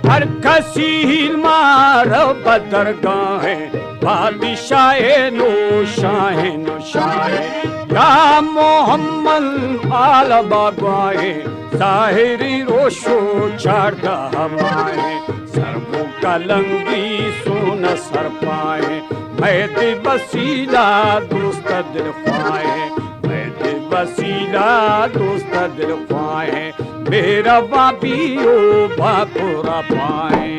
हर कसील मार बदरगाहे बादशाहे no Shah no Shah या मोहम्मद आला बाबाए साहिरी रोशो चारदा हमाए सरबो कलंगी सोन सर पाए मैं दे वसीला दोस्त दिल ख्वाए मैं दे वसीला दोस्त दिल ख्वाए मेरा बाबियो बापुरा पाए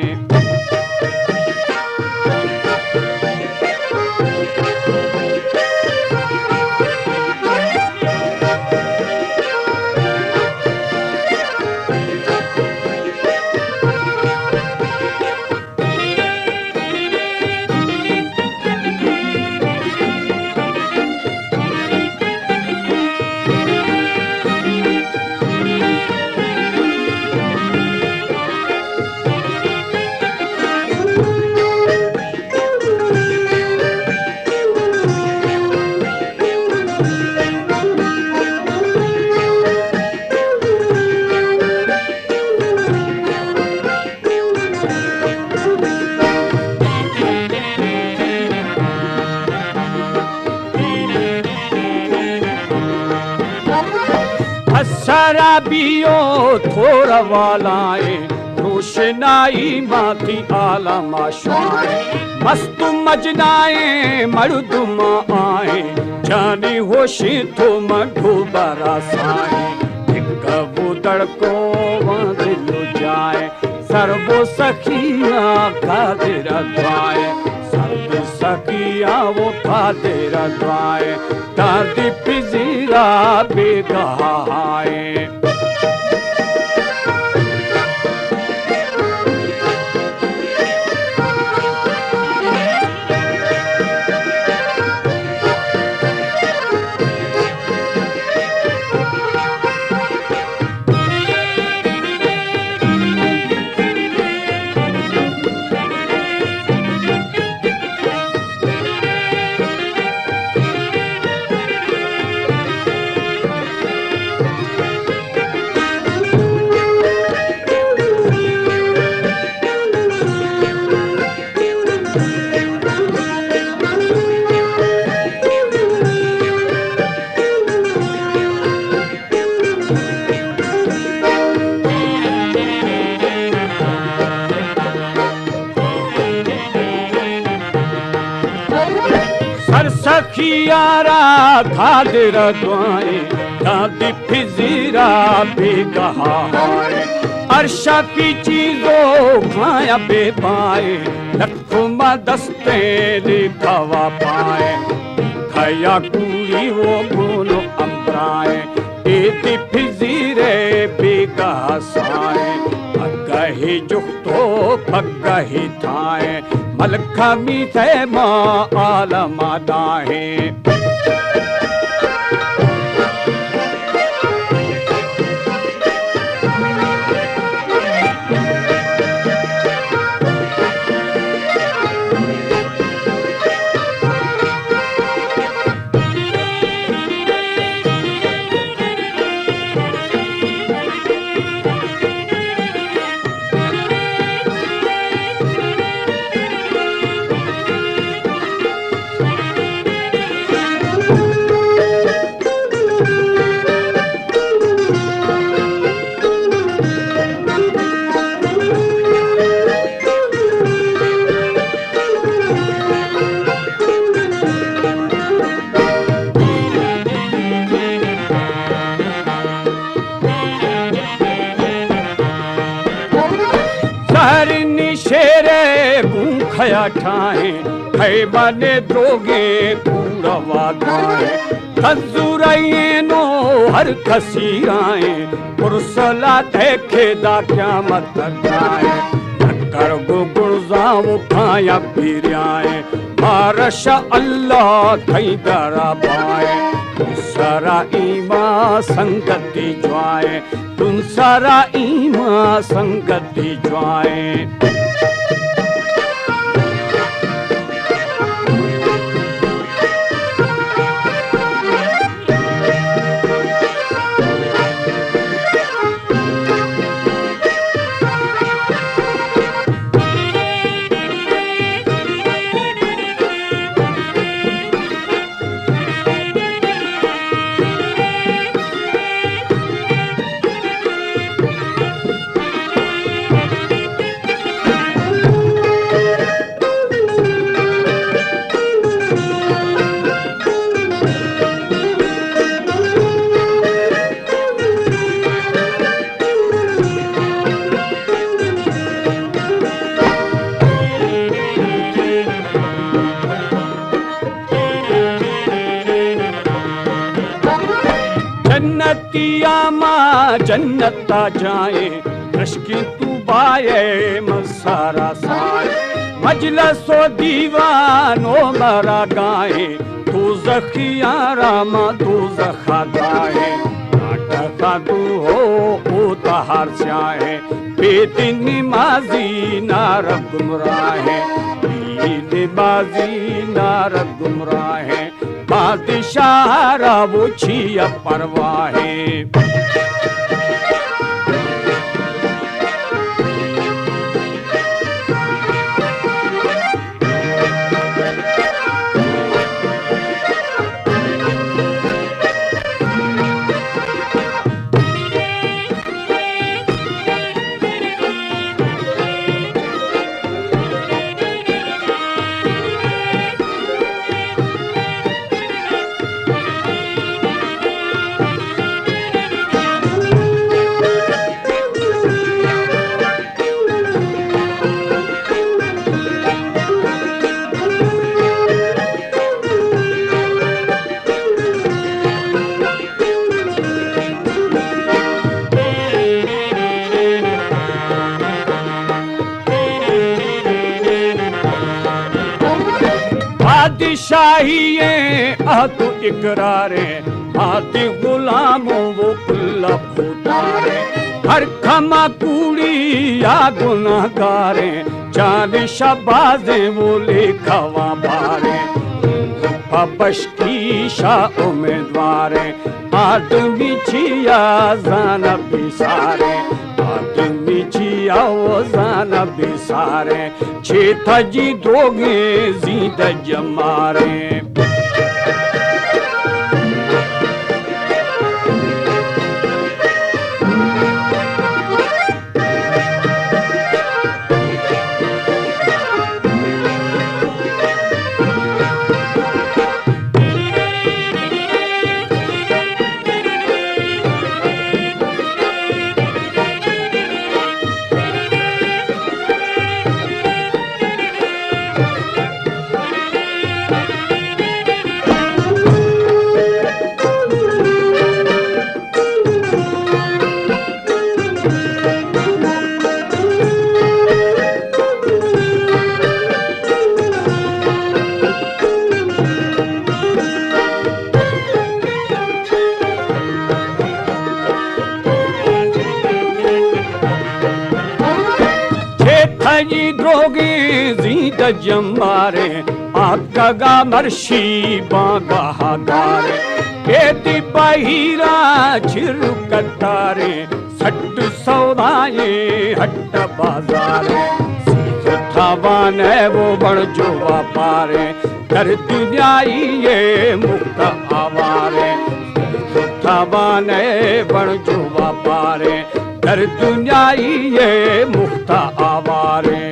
शराबियो थोड़ा वालाए रोशनाई माथी आला माशाए मस्त मजनाए मर्दुमा आए जाने होशी तो मधु बरसाए वो दड़को दिल जाए सर्वो सखिया खातिर द्वाए सर्व सखिया वो खातिर द्वाए दादी पिजीरा बेगहाए सखियारा खातिर द्वाए दादी फिजीरा बेगहाए अर्शा की चीजों खाया बेपाए लखुमा दस्ते लिखवा पाए खया कुड़ी वो गुनो अम्बराए एती फिजीरे बेगहाए पगही जुख्तो पगही थाए मलखा मीथे माँ आलमा दाहे खया ठाए खै बने द्रोगे कूड़वा गाए खजुराए नो हर खसीराए पुरसला देखे दा क्या मत गाए कर गुगुरजाओ खाया पीरियाए मारश अल्लाह थई दरा पाए सारा ईमा संगति ज्वाए तुम सारा ईमा संगति ज्वाए जन्नतिया माँ जन्नता जाए रश्की तू बाए मसारा साए मजलसो दीवानो मरा गाए तू जखियारा माँ तू जखा गाए नाटका तू हो उतार जाए बेदिन माजी नार गुमराहे बाजी नार गुमराहे बादशाह वो छिया परवाहे बादशाहिए आतु इकरारे आते गुलामों वो कुल्ला फूटारे हर खमा कूड़ी या गुनाहगारे चांद शबाजे वो लेखवा बारे बशकी शाह उम्मीदवारे आदमी छिया जाना बिसारे आदमी छिया वो जाना बिसारे छेथा जी दोगे जीद जमारे जी द्रोगे जीद जमारे आगा मर्शी बागा हागारे बेटी बहिरा छिरु कटारे सट सौदाए हट बाजारे थावान है वो बड़ जो वापारे कर दुनियाई ये मुक्त आवारे थावान है बड़ जो वापारे कर दुनियाई ये मुक्त आवारे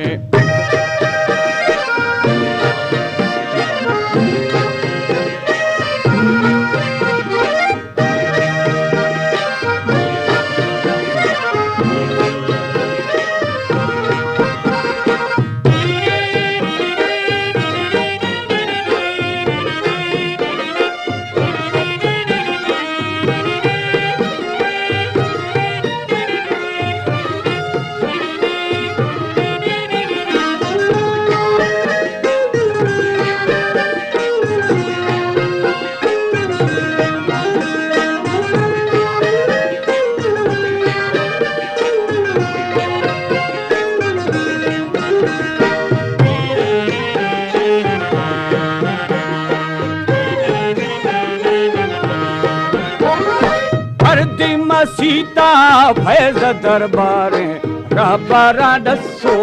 सीता फैज़ दरबारे रबरा दसो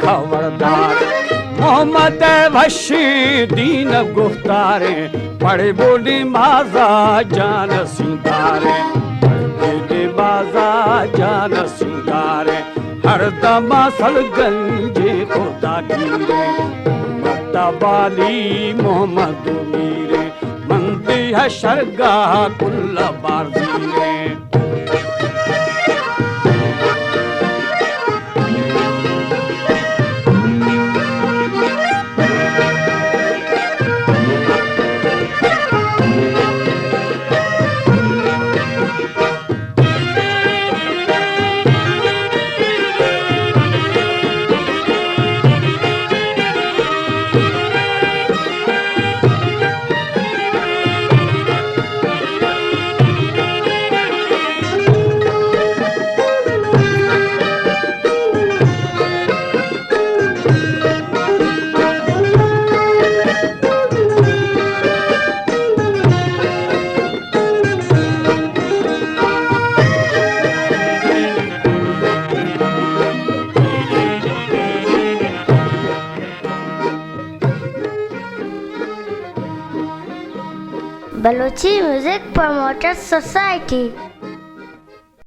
खबरदार मोहम्मद वशी दीन गुफ्तारे पढ़े बोली माजा जान सिंगारे पढ़े बाजा जान सिंगारे हर दमा सलगंजे खुदा गिरे मतबाली मोहम्मद मीरे मंदी है शरगाह कुल बाजीरे बलोची म्यूजिक प्रमोटर सोसाइटी।